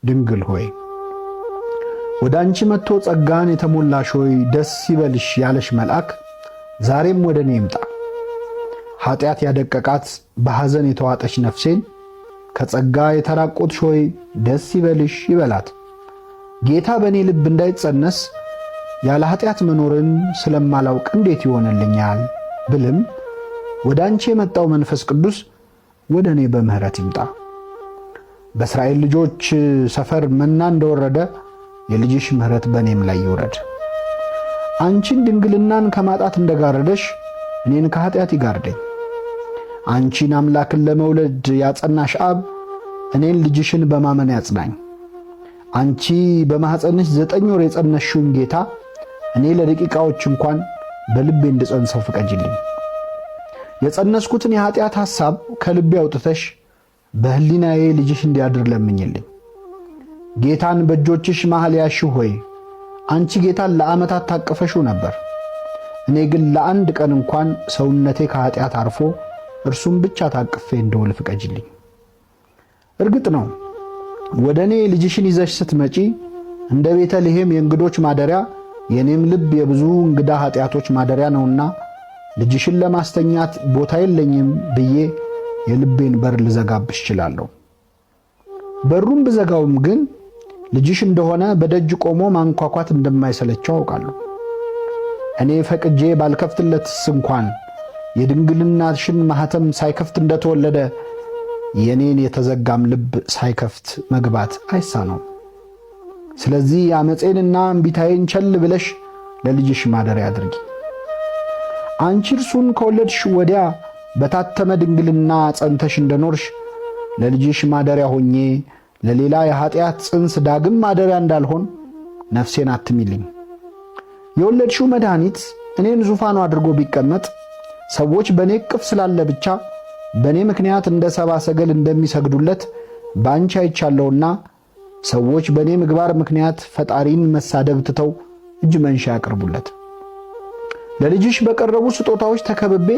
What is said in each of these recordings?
ድንግል ሆይ ወደ አንቺ መጥቶ ጸጋን የተሞላሽ ሆይ ደስ ይበልሽ ያለሽ መልአክ ዛሬም ወደ እኔ ይምጣ። ኃጢአት ያደቀቃት በሐዘን የተዋጠች ነፍሴን ከጸጋ የተራቆትሽ ሆይ ደስ ይበልሽ ይበላት። ጌታ በእኔ ልብ እንዳይጸነስ ያለ ኃጢአት መኖርን ስለማላውቅ እንዴት ይሆንልኛል ብልም ወደ አንቺ የመጣው መንፈስ ቅዱስ ወደ እኔ በምህረት ይምጣ። በእስራኤል ልጆች ሰፈር መና እንደወረደ የልጅሽ ምህረት በእኔም ላይ ይውረድ። አንቺን ድንግልናን ከማጣት እንደጋረደሽ እኔን ከኃጢአት ይጋርደኝ። አንቺን አምላክን ለመውለድ ያጸናሽ አብ እኔን ልጅሽን በማመን ያጽናኝ። አንቺ በማኅፀንሽ 9 ወር የጸነሽውን ጌታ እኔ ለደቂቃዎች እንኳን በልቤ እንድጸንሰው ፍቀጅልኝ። የጸነስኩትን የኃጢአት ሐሳብ ከልቤ አውጥተሽ በሕሊናዬ ልጅሽ እንዲያድር ለምኝልኝ። ጌታን በእጆችሽ መሃል ያሽው ሆይ አንቺ ጌታን ለዓመታት ታቅፈሽው ነበር። እኔ ግን ለአንድ ቀን እንኳን ሰውነቴ ከኃጢአት አርፎ እርሱም ብቻ ታቅፌ እንደውል ፍቀጅልኝ። እርግጥ ነው ወደ እኔ ልጅሽን ይዘሽ ስትመጪ እንደ ቤተልሔም የእንግዶች ማደሪያ የኔም ልብ የብዙ እንግዳ ኃጢአቶች ማደሪያ ነውና ልጅሽን ለማስተኛት ቦታ የለኝም ብዬ የልቤን በር ልዘጋብሽ እችላለሁ። በሩን ብዘጋውም ግን ልጅሽ እንደሆነ በደጅ ቆሞ ማንኳኳት እንደማይሰለቸው አውቃለሁ። እኔ ፈቅጄ ባልከፍትለትስ እንኳን የድንግልናሽን ማኅተም ሳይከፍት እንደተወለደ የኔን የተዘጋም ልብ ሳይከፍት መግባት አይሳነውም። ስለዚህ አመፄንና እምቢታዬን ቸል ብለሽ ለልጅሽ ማደሪያ አድርጊ። አንቺ እርሱን ከወለድሽ ወዲያ በታተመ ድንግልና ጸንተሽ እንደኖርሽ ለልጅሽ ማደሪያ ሆኜ ለሌላ የኃጢአት ጽንስ ዳግም ማደሪያ እንዳልሆን ነፍሴን አትሚልኝ። የወለድሽው መድኃኒት እኔን ዙፋኑ አድርጎ ቢቀመጥ ሰዎች በእኔ እቅፍ ስላለ ብቻ በእኔ ምክንያት እንደ ሰብአ ሰገል እንደሚሰግዱለት በአንቺ አይቻለሁና ሰዎች በእኔ ምግባር ምክንያት ፈጣሪን መሳደብ ትተው እጅ መንሻ ያቅርቡለት። ለልጅሽ በቀረቡ ስጦታዎች ተከብቤ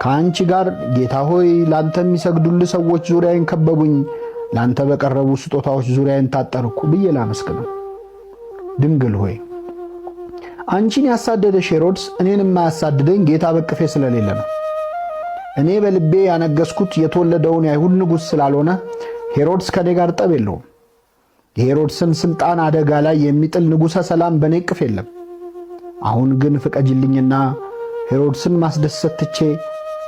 ከአንቺ ጋር ጌታ ሆይ ላንተ የሚሰግዱልህ ሰዎች ዙሪያዬን ከበቡኝ፣ ላንተ በቀረቡ ስጦታዎች ዙሪያዬን ታጠርኩ ብዬ ላመስግነው። ድንግል ሆይ አንቺን ያሳደደሽ ሄሮድስ እኔን የማያሳድደኝ ጌታ በቅፌ ስለሌለ ነው። እኔ በልቤ ያነገስኩት የተወለደውን የአይሁድ ንጉሥ ስላልሆነ ሄሮድስ ከኔ ጋር ጠብ የለውም። የሄሮድስን ሥልጣን አደጋ ላይ የሚጥል ንጉሠ ሰላም በኔ እቅፍ የለም። አሁን ግን ፍቀጅልኝና ሄሮድስን ማስደሰት ትቼ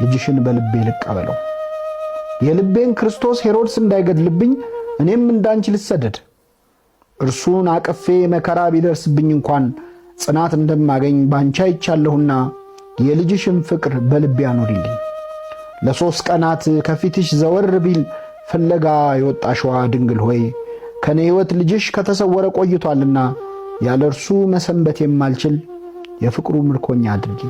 ልጅሽን በልቤ ልቀበለው። የልቤን ክርስቶስ ሄሮድስ እንዳይገድልብኝ እኔም እንዳንቺ ልሰደድ። እርሱን አቅፌ መከራ ቢደርስብኝ እንኳን ጽናት እንደማገኝ ባንቺ አይቻለሁና የልጅሽን ፍቅር በልቤ አኖሪልኝ። ለ3 ቀናት ከፊትሽ ዘወር ቢል ፍለጋ የወጣሽዋ ድንግል ሆይ ከኔ ሕይወት ልጅሽ ከተሰወረ ቆይቷልና ያለ እርሱ መሰንበት የማልችል የፍቅሩ ምርኮኛ አድርጊ።